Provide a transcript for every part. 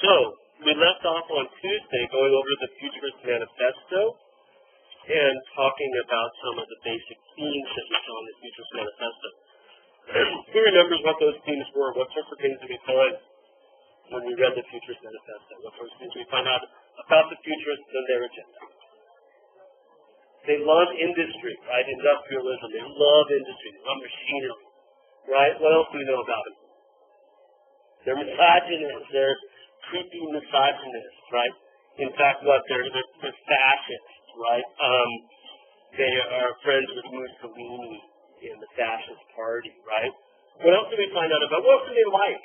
So, we left off on Tuesday going over the Futurist Manifesto and talking about some of the basic themes that we saw in the Futurist Manifesto. Who remembers what those themes were? What sorts of things did we find when we read the Futurist Manifesto? What sorts of things did we find out about the Futurists and their agenda? They love industry, right? Industrialism. They love industry. They love machinery, right? What else do we know about them? They're misogynists. They're creepy misogynists, right? In fact, they're fascists, right? They are friends with Mussolini in the fascist party, right? What else do we find out about? What else do they like?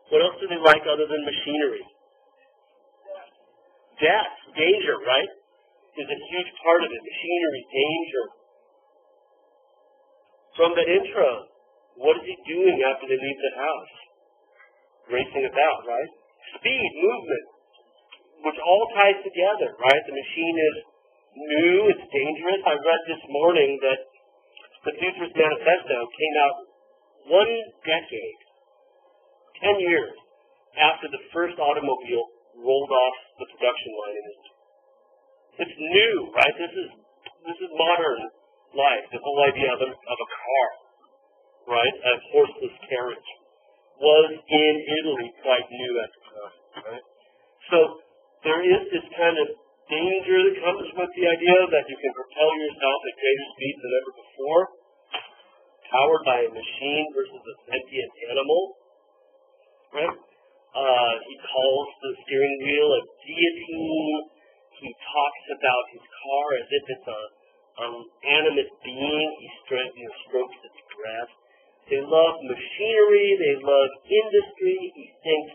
What else do they like other than machinery? Death, danger, right? Is a huge part of it. Machinery, danger. From that intro, what is he doing after they leave the house? Racing about, right? Speed, movement, which all ties together, right? The machine is new, it's dangerous. I read this morning that the Futurist Manifesto came out 1 decade, 10 years, after the first automobile rolled off the production line in Italy. It's new, right? This is modern life. The whole idea of a car, right? A horseless carriage was in Italy quite new at the time, right? So there is this kind of danger that comes with the idea that you can propel yourself at greater speeds than ever before, powered by a machine versus a sentient animal, right? He calls the steering wheel a guillotine. He talks about his car as if it's an animate being. He strokes its breast. They love machinery. They love industry. He thinks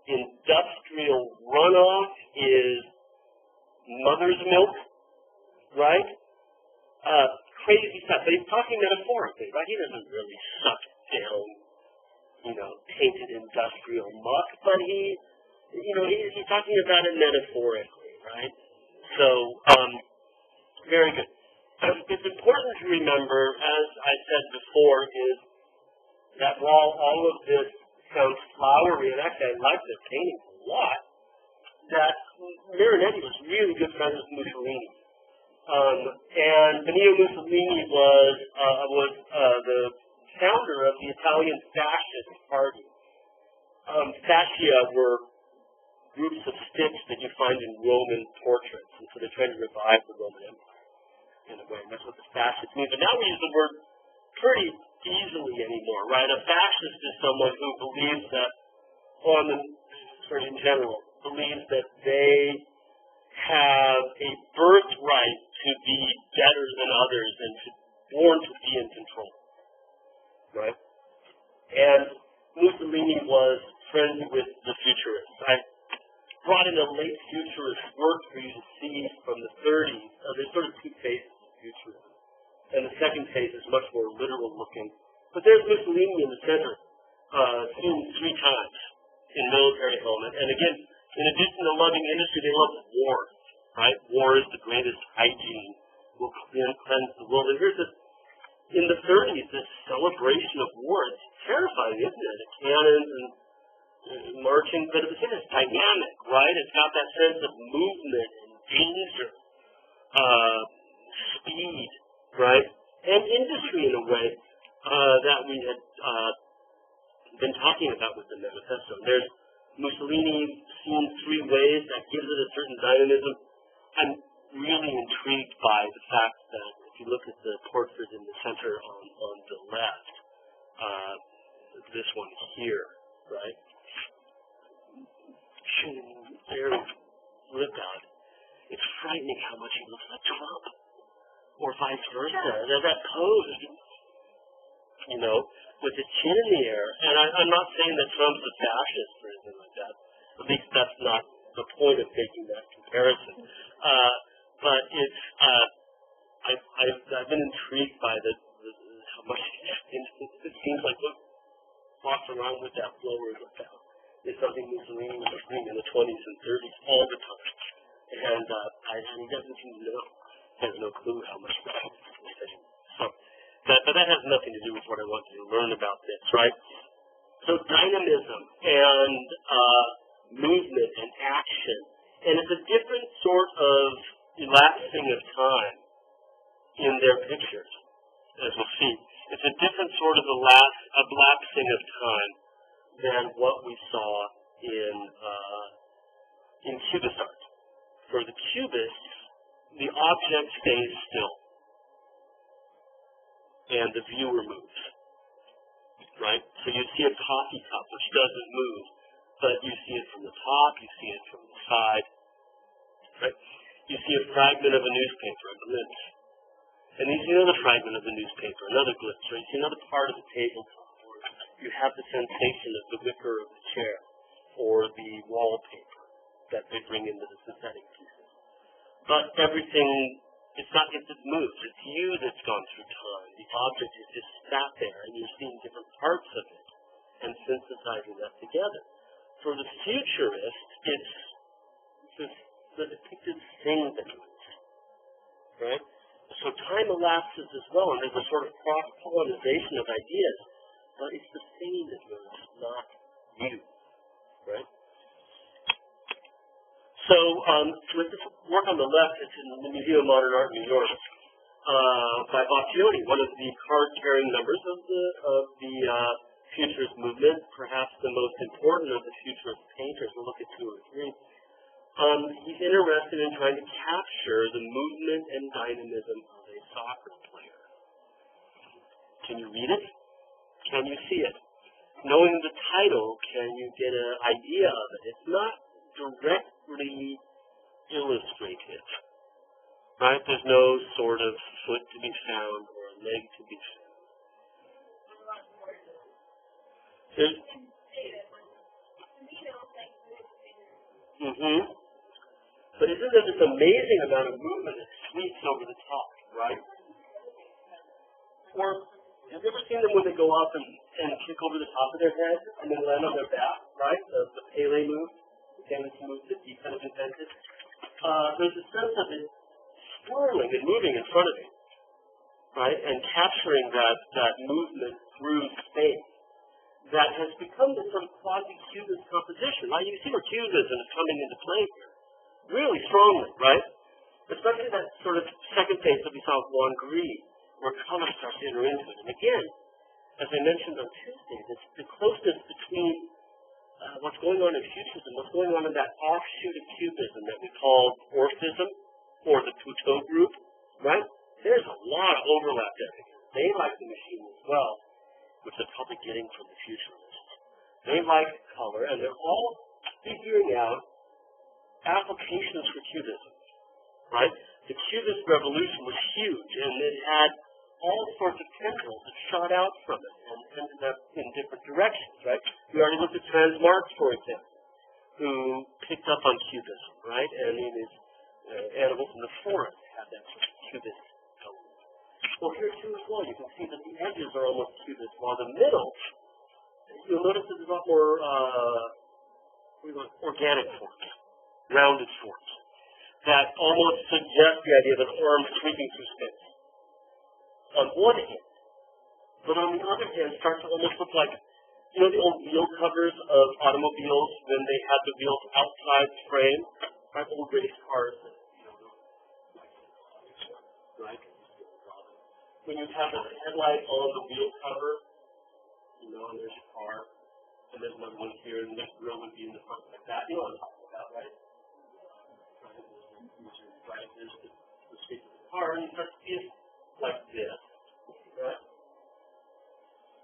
industrial runoff is mother's milk, right? Crazy stuff. But he's talking metaphorically, right? He doesn't really suck down, tainted industrial muck, but he's talking about it metaphorically. Right? So, very good. It's important to remember, as I said before, is that while all of this sounds flowery, and actually I like the paintings a lot, that Marinetti was really good friends with Mussolini. And Benito Mussolini was the founder of the Italian Fascist Party. Fascia were groups of sticks that you find in Roman portraits, and so they're trying to revive the Roman Empire in a way, and that's what the fascist means. But now we use the word pretty easily anymore, right? A fascist is someone who believes that, in general, believes that they have a birthright to be better than others and born to be in control, right? And Mussolini was friends with the futurists. I brought in a late futurist work for you to see from the 30s. There's sort of two phases of futurism. And the second phase is much more literal looking. But there's Mussolini in the center, seen 3 times in military helmet. And again, in addition to loving industry, they love war, right? War is the greatest hygiene. Will cleanse the world. And here's this, in the 30s, this celebration of war. It's terrifying, isn't it? The cannons and marching, but at the same time, it's dynamic, right? It's got that sense of movement and danger, speed, right? And industry in a way that we had been talking about with the manifesto. There's Mussolini seen 3 ways that gives it a certain dynamism. I'm really intrigued by the fact that if you look at the portrait in the center on the left, this one here, right? Very ripped out. It's frightening how much he looks like Trump, or vice versa. There's that pose, with his chin in the air. And I'm not saying that Trump's a fascist or anything like that. At least that's not the point of making that comparison. But it's I've been intrigued by how much it seems like walks around with that blower look out. Is something Mussolini was doing in the 20s and 30s all the time. And he doesn't seem to know. He has no clue how much that is. So, but that has nothing to do with what I want you to learn about this, right? So So dynamism and movement and action. And it's a different sort of elapsing of time in their pictures, as we'll see. It's a different sort of elapsing of time than what we saw in Cubist art. For the Cubists, the object stays still, and the viewer moves, right? So you see a coffee cup, which doesn't move, but you see it from the top, you see it from the side, right? You see a fragment of a newspaper, a glimpse. And you see another fragment of the newspaper, another glimpse, or you see another part of the tabletop, or you have the sensation of the wicker of the chair, or the wallpaper that they bring into the synthetic pieces. But everything, it's not if it moves, it's you that's gone through time. The object is just sat there, and you're seeing different parts of it, and synthesizing that together. For the futurist, it's the depicted thing that moves, right? So time elapses as well, and there's a sort of cross-pollination of ideas, but it's the thing that moves, not you, right? So with this work on the left, it's in the Museum of Modern Art in New York by Boccioni, one of the card-carrying members of the Futurist movement, perhaps the most important of the Futurist painters. We'll look at two or three. He's interested in trying to capture the movement and dynamism of a soccer player. Can you read it? Can you see it? Knowing the title, can you get an idea of it? It's not directly illustrative, right? There's no sort of foot to be found or a leg to be found. There's, But isn't there this amazing amount of movement that sweeps over the top, right? Or have you ever seen them when they go up and kick over the top of their head and then land on their back, right? The Pele move, the famous move that he kind of invented. There's a sense of it swirling and moving in front of you, right? And capturing that movement through space that has become this sort of quasi-Cubist composition, right? You see where Cubism is coming into play here really strongly, right? Especially that sort of second phase that we saw with Juan Gris, where color starts to enter into it. And again, as I mentioned on Tuesday, the closeness between what's going on in Futurism, what's going on in that offshoot of Cubism that we call Orphism, or the Puteaux group, right? There's a lot of overlap there. They like the machine as well, which they're probably getting from the Futurists. They like color, and they're all figuring out applications for Cubism, right? The Cubist revolution was huge, and it had all sorts of tendrils that shot out from it and ended up in different directions, right? We already looked at Franz Marx, for example, who picked up on Cubism, right? And in his Animals in the Forest had that sort of Cubist element. Well, here too as well, you can see that the edges are almost Cubist, while the middle, you'll notice there's a lot more organic forms, rounded forms, that almost suggest the idea of an arm sweeping through space on one hand, but on the other hand start to almost look like, you know, the old wheel covers of automobiles when they had the wheels outside the frame, right? Old race cars that, you know, right? When you have a headlight on the wheel cover, you know, and there's a car, and there's another one here, and the grill would be in the front like that. You know what I'm talking about, right? Right, there's the shape of the car, and you start to see it like this, right?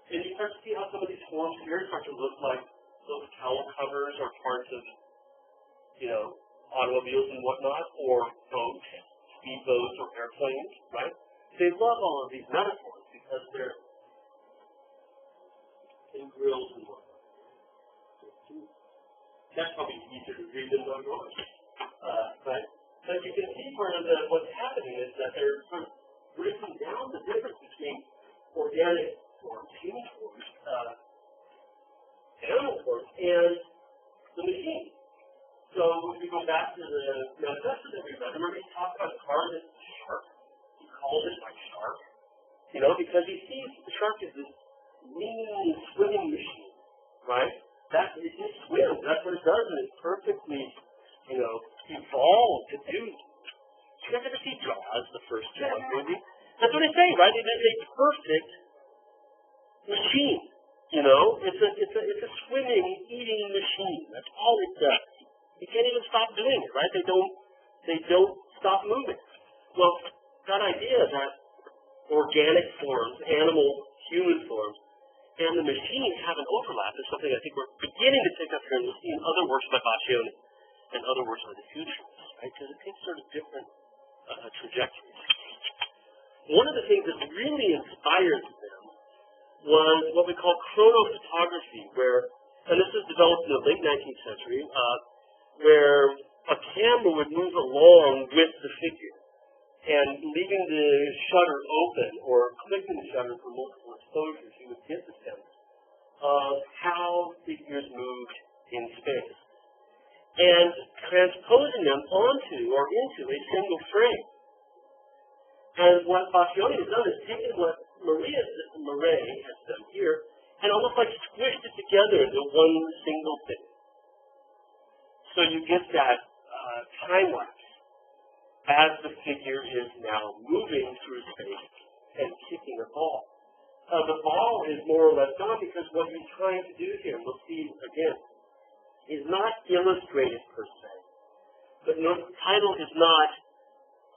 And you start to see how some of these forms here start to look like those cowl covers or parts of, you know, automobiles and whatnot, or boats, speedboats, or airplanes, right? They love all of these metaphors because they're in grills and whatnot. That's probably easier to read than going on, right? But you can see part of what's happening is that they're sort of breaking down the difference between organic forms, human forms, animal forms, and the machine. So if we go back to the manifesto that we read, remember he talked about a car that's a shark. He calls it like shark, you know, because he sees the shark as this lean swimming machine, right? It just swims. That's what it does, and it's perfectly, evolved to do. You guys ever see Jaws, the first Jaws movie? That's what they say, right? It is a perfect machine. It's a swimming, eating machine. That's all it does. You can't even stop doing it, right? They don't stop moving. Well, that idea that organic forms, animal, human forms, and the machine have an overlap is something I think we're beginning to pick up here in other works by Bassioni and other works by the futurists, right? Because it takes sort of different trajectories. One of the things that really inspired them was what we call chronophotography, and this was developed in the late 19th century, where a camera would move along with the figure, and leaving the shutter open or clicking the shutter for multiple exposures, you would get the sense of how figures moved in space, and transposing them onto or into a single frame. And what Bassioni has done is taken what Marais has done here and almost like squished it together into one single thing. So you get that time lapse as the figure is now moving through space and kicking a ball. The ball is more or less gone because what he's trying to do here, we'll see again, is not illustrated per se. But the title is not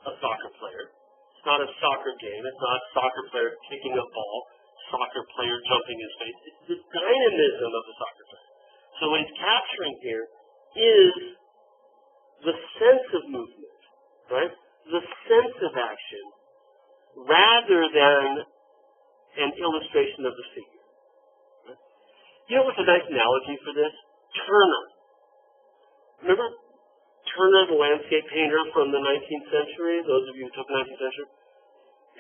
a soccer player. It's not a soccer game. It's not a soccer player kicking a ball, soccer player jumping in space. It's the dynamism of the soccer player. So what he's capturing here is the sense of movement, right? The sense of action, rather than an illustration of the figure. Right? You know what's a nice analogy for this? Turner. Remember Turner, the landscape painter from the 19th century? Those of you who took the 19th century?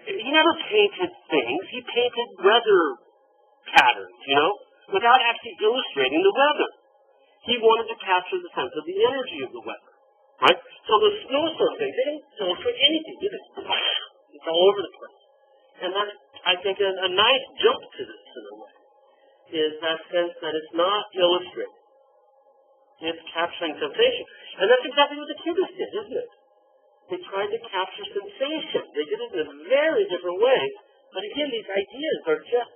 He never painted things. He painted weather patterns, without actually illustrating the weather. He wanted to capture the sense of the energy of the weather, right? So the snowstorm thing, they didn't illustrate anything, did it? It's all over the place. And that's, I think, a nice jump to this in a way, is that sense that it's not illustrated. It's capturing sensation. And that's exactly what the Cubists did, isn't it? They tried to capture sensation. They did it in a very different way. But again, these ideas are just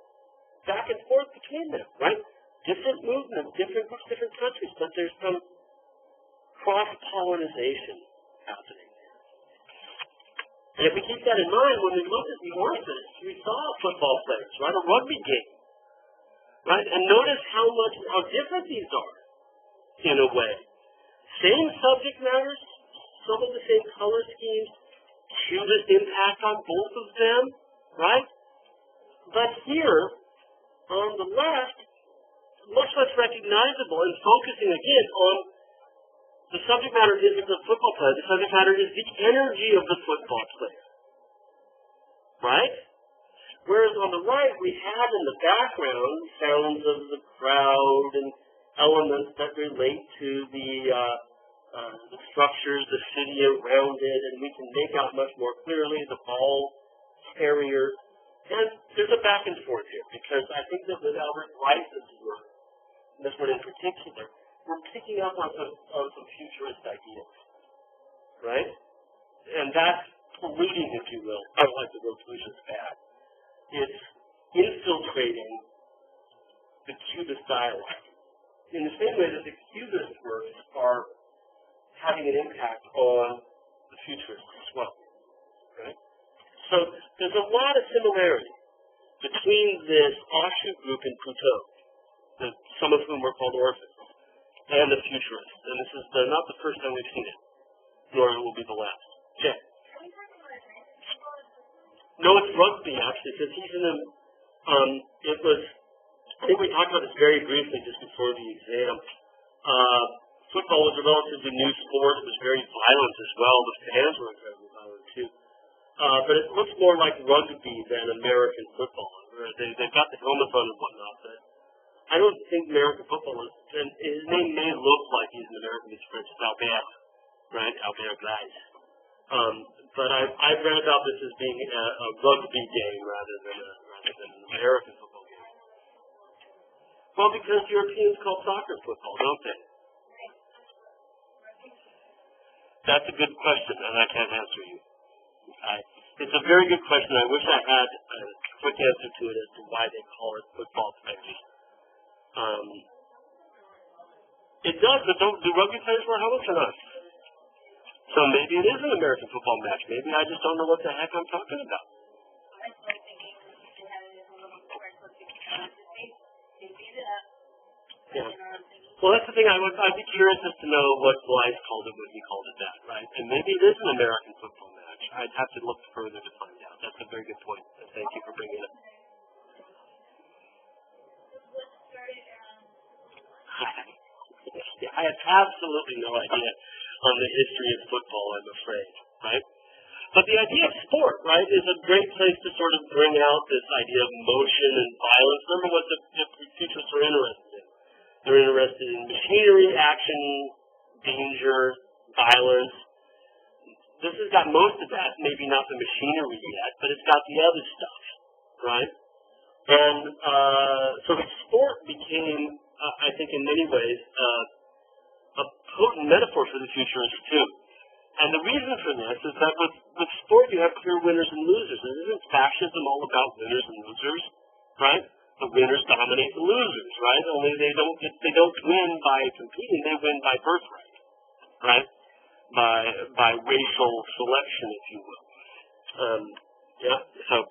back and forth between them, right? Different movements, different groups, different countries, but there's some cross-pollinization happening. And if we keep that in mind, when we look at the orphans, we saw football players, right? A rugby game, right? And notice how different these are, in a way. Same subject matters, some of the same color schemes, Cubist impact on both of them, right? But here, on the left, much less recognizable and focusing again on the subject matter isn't the football player, the subject matter is the energy of the football player. Right? Whereas on the right, we have in the background sounds of the crowd and elements that relate to the structures, the city around it, and we can make out much more clearly the ball carrier. And there's a back and forth here, because I think that with Albert Weiss's work, this one in particular, we're picking up on some futurist ideas, right? And that's polluting, if you will. I don't like the word pollution, it's bad. It's infiltrating the Cubist dialogue. In the same way that the Cubist works are having an impact on the futurists as well, right? So there's a lot of similarity between this offshoot group in Puteaux, some of whom were called orphans, and the futurists. And this is not the first time we've seen it, nor it will be the last. Jay? No, it's rugby, actually, because he's in a, I think we talked about this very briefly just before the exam. Football was a relatively new sport. It was very violent as well. The fans were incredibly violent, too. But it looks more like rugby than American football. They've got the helmets on and whatnot, but I don't think American football is, and his name may look like he's an American, he's French, it's Albert, right? Albert Glaise. But I've read about this as being a rugby game rather than an American football game. Well, because Europeans call soccer football, don't they? That's a good question, and I can't answer you. It's a very good question. I wish I had a quick answer to it as to why they call it football Spanish. It does, but do rugby players wear helmets or not? So maybe it is an American football match. Maybe I just don't know what the heck I'm talking about. Yeah. Well, that's the thing. I'd be curious as to know what Blythe called it when he called it that, right? And maybe it is an American football match. I'd have to look further to find out. That's a very good point. Thank you for bringing it up. I have absolutely no idea on the history of football, I'm afraid, right? But the idea of sport, right, is a great place to sort of bring out this idea of motion and violence. Remember what the futurists are interested in. They're interested in machinery, action, danger, violence. This has got most of that, maybe not the machinery yet, but it's got the other stuff, right? And so sport became, I think in many ways, a potent metaphor for the futurists too. And the reason for this is that with sport you have clear winners and losers. And isn't fascism all about winners and losers, right? The winners dominate the losers, right? Only they don't win by competing, they win by birthright, right? By racial selection, if you will. So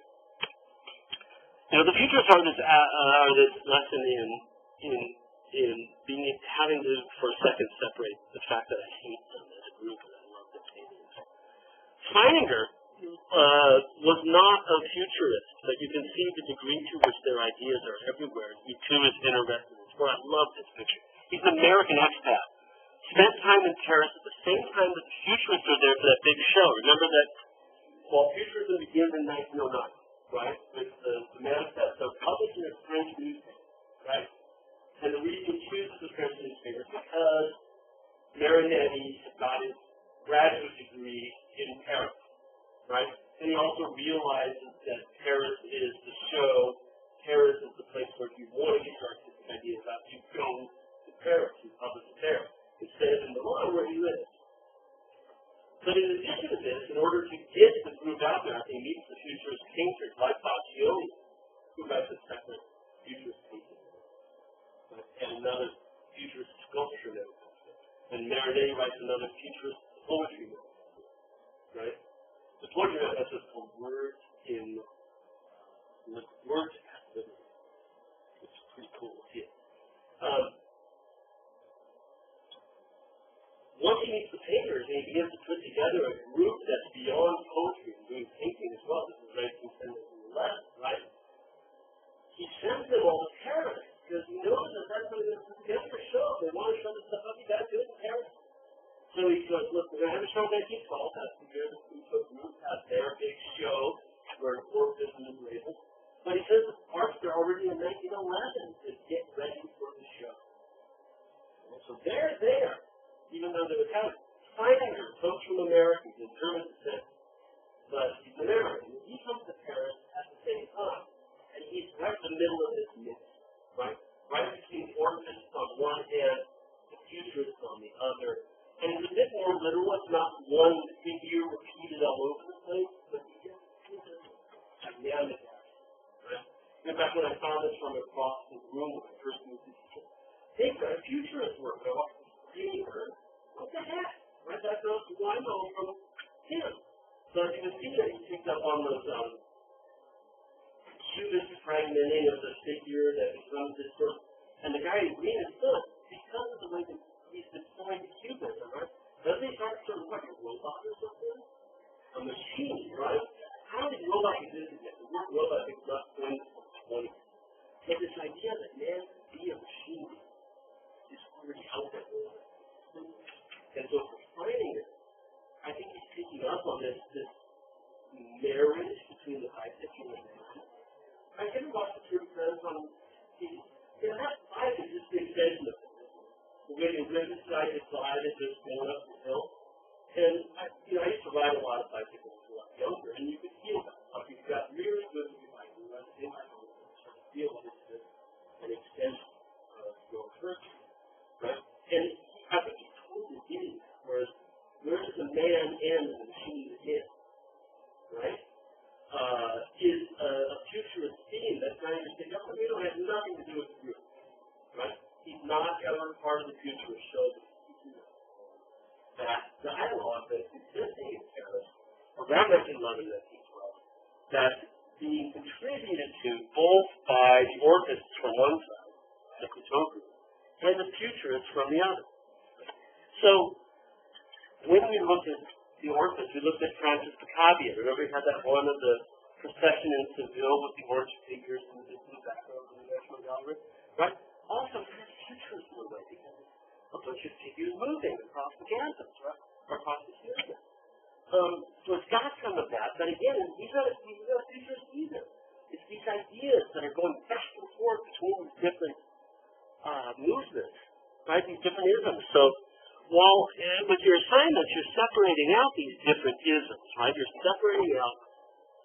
the futurists are this lesson in having to for a second separate the fact that I hate them as a group and I love their paintings. Feininger was not a futurist, but you can see the degree to which their ideas are everywhere. He too is interested in sport. I love this picture. He's an American expat. Spent time in Paris at the same time that the futurists were there for that big show. Remember that while futurism begins in 1909, right, with the manifesto published in a French newspaper, right? And the reason he chooses the French newspaper because Marinetti got his graduate degree in Paris, right? And he also realizes that Paris is the show, Paris is the place where if you want to get your artistic ideas out, you go to Paris, you publish it there, instead of in Milan where he lives. But in addition to this, in order to get the group out there, he meets the futurist painters like Boccioni, who writes a separate futurist painting, and another futurist sculpture note. And Marinetti writes another futurist poetry note, right? The poetry note has just called Words at Liberty, which is pretty cool to see it. Once he meets the painters and he begins to put together a group that's beyond poetry and doing painting as well, this is 1911, right? He sends them all to Paris because he knows that that's what they're going to get for show. They want to show this stuff up, you got to do it in Paris. So he goes, look, we're going to have a show in 1912. That's the year the Pluto group has their big show where Orphism is labeled. But he says the parts are already in 1911 to get ready for the show. And so they're there, even though they're Italian. Feininger comes from America, he's German descent, but he's American. He comes to Paris at the same time, and he's right in the middle of this mix, right? Right between Orphists on one hand, the futurists on the other. And it's a bit more literal. It's not one figure repeated all over the place, but he's dynamic, right? In fact, when I saw this from across the room when I first moved to Houston, hey, for a futurist work, I walked the screen, what the heck? Right? That's not who I know from him. So as you can see that he picked up on those cubist fragmenting of the figure that becomes this sort of, and the guy in green is good because of the way that he's deploying cubism, right? Doesn't he start sort of like a robot or something? A machine, right? How did robot exist again? The word robot is not going to 20. But this idea that man could be a machine is already out there. And so for finding it, I think he's picking up on this marriage between the bicycle and man. I didn't watch the Tour de France on TV. That slide is just the extension of it. The way they went inside the slide is just going up the hill. And I used to ride a lot of bicycles when I was a lot younger, and you could feel that. Like you've got really good with your bike. You run the same bike, you feel like it's just an extension. person, right? And I think he's totally getting that. Whereas, where does the man end and the machine begin, right? Is a futurist theme that's not interesting. We don't have nothing to do with the group, right? He's not ever part of the futurist show. That dialogue that's existing in Paris around 1911, 1912, that's being contributed to both by the orchists from one side, the Couture group, and the futurists from the other. So, when we looked at the orchists, we looked at Francis Picabia. Remember, he had that one of the procession in Seville with the orange figures in the distant background of the National Gallery, right? Also, there's futurism in a way, because a bunch of figures moving across the canvas, right? Or across the canvas. So it's got some of that, but again, he's not a futurist either. It's these ideas that are going back and forth between these different movements, right? These different isms. So, while with your assignments, you're separating out these different isms, right? You're separating out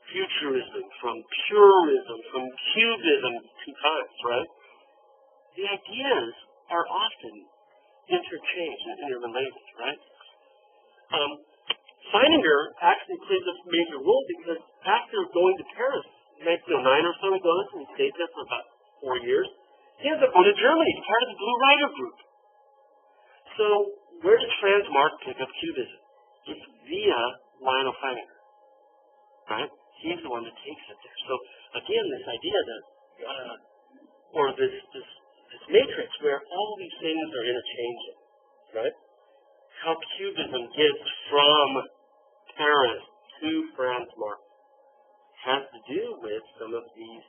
futurism from purism, from cubism two times, right? The ideas are often interchanged and interrelated, right? Seininger actually plays a major role because after going to Paris in 1909 or so, he goes and stayed there for about 4 years. He ends up going to Germany, part of the Blue Rider group. So, where does Franz Marc pick up cubism? It's via Lionel Seininger, right? He's the one that takes it there. So, again, this idea that, or this matrix where all these things are interchanging, right? How cubism gets from Paris to Franz Marc has to do with some of these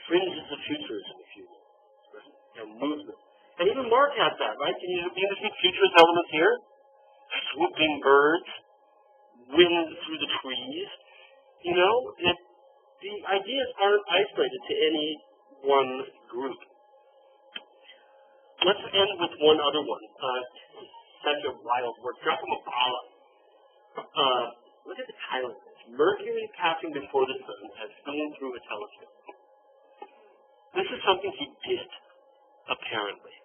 fringes of futurism, if you will, right? And movement. And even Marc has that, right? Can you see futurist elements here? Swooping birds, wind through the trees. You know, the ideas aren't isolated to any one group. Let's end with one other one. Such a wild word. Giacomo Balla. Look at the title of this. Mercury passing before the sun as seen through a telescope. This is something he did, apparently.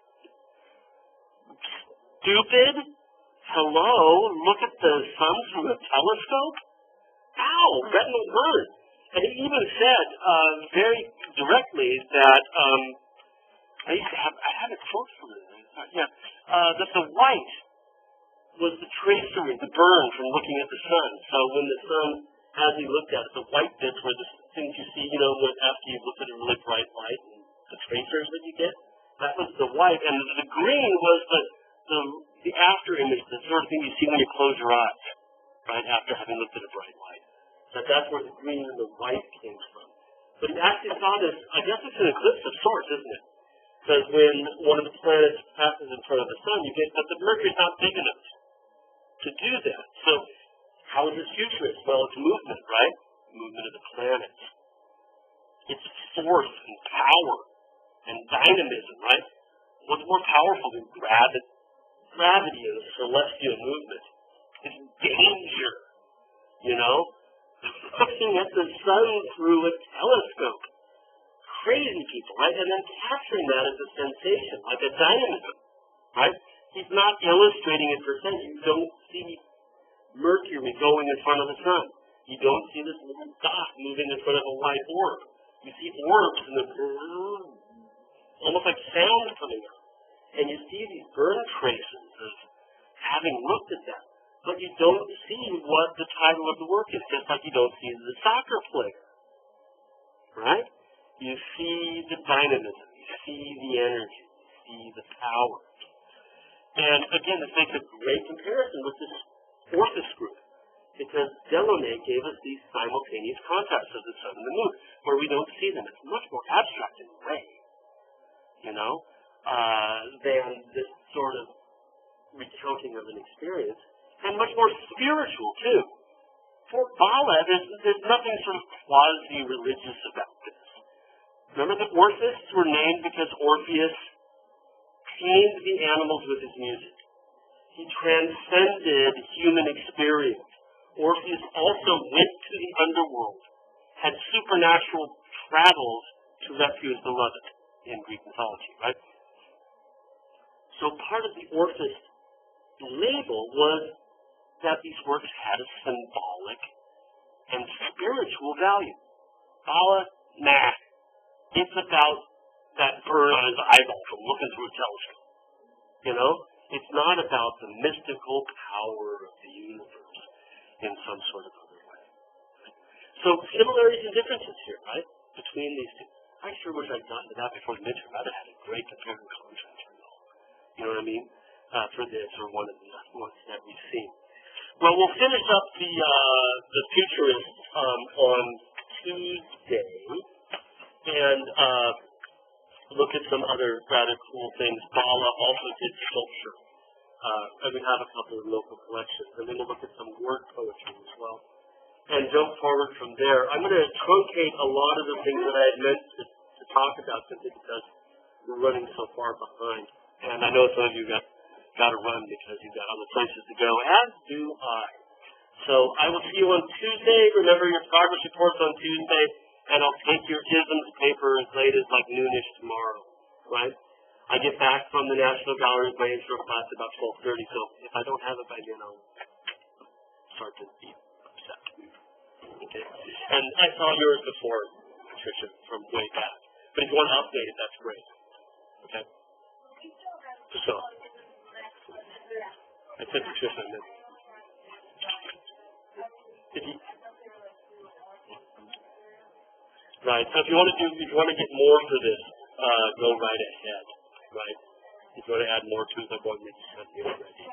Stupid? Hello? Look at the sun through a telescope? Ow! Retinal burn. And he even said very directly that I had a quote from it. That the white was the tracery, the burn from looking at the sun. So when the sun, as he looked at it, the white bits were the things you see, you know, after you look at a really bright light, and the tracers that you get, that was the white. And the green was the after image, the sort of thing you see when you close your eyes, right, after having looked at a bright light. That's where the green and the white came from. But he actually saw this, I guess it's an eclipse of sorts, isn't it? Because when one of the planets passes in front of the sun, you get that the Mercury's not big enough to do that. So, how is this futurist? Well, it's movement, right? Movement of the planets. It's force and power and dynamism, right? What's more powerful than gravity and celestial movement? It's danger, you know? Looking at the sun through a telescope. Crazy people, right? And then capturing that as a sensation, like a dynamism, right? He's not illustrating it per se. You don't see Mercury going in front of the sun. You don't see this little dot moving in front of a white orb. You see orbs and almost like sound coming out. And you see these burn traces of having looked at that. But you don't see what the title of the work is, just like you don't see the soccer player. Right? You see the dynamism, you see the energy, you see the power. And again, this makes a great comparison with this Orpheus group, because Delaunay gave us these simultaneous contrasts of the sun and the moon, where we don't see them. It's much more abstract in a way, you know, than this sort of recounting of an experience, and much more spiritual, too. For Balla, there's nothing sort of quasi-religious about this. Remember the Orphists were named because Orpheus tamed the animals with his music. He transcended human experience. Orpheus also went to the underworld, had supernatural travels to rescue his beloved in Greek mythology, right? So part of the Orpheus label was that these works had a symbolic and spiritual value. Allah, nah. It's about that bird on his eyeball from looking through a telescope. You know? It's not about the mystical power of the universe in some sort of other way. So similarities and differences here, right? Between these two. I sure wish I'd gotten to that before the midterm. I'd have had a great compare and contrast for you all. You know what I mean? For this or one of the ones that we've seen. Well, we'll finish up the futurists on Tuesday and look at some other rather cool things. Bala also did sculpture. And we have a couple of local collections. And then we'll look at some word poetry as well. And jump forward from there. I'm going to truncate a lot of the things that I had meant to talk about simply because we're running so far behind. And I know some of you got to run because you've got other places to go, as do I. So I will see you on Tuesday. Remember your progress reports on Tuesday, and I'll take your isms paper as late as like noonish tomorrow, right? I get back from the National Gallery of my intro class about 12:30, so if I don't have it by then, I'll start to be upset. Okay. And I saw yours before, Patricia, from way back. But if you want to update it, that's great. Okay? So, I said Patricia, I meant. Right. So if you want to get more for this, go right ahead. Right. If you want to add more to it, I'm going to make you send me already.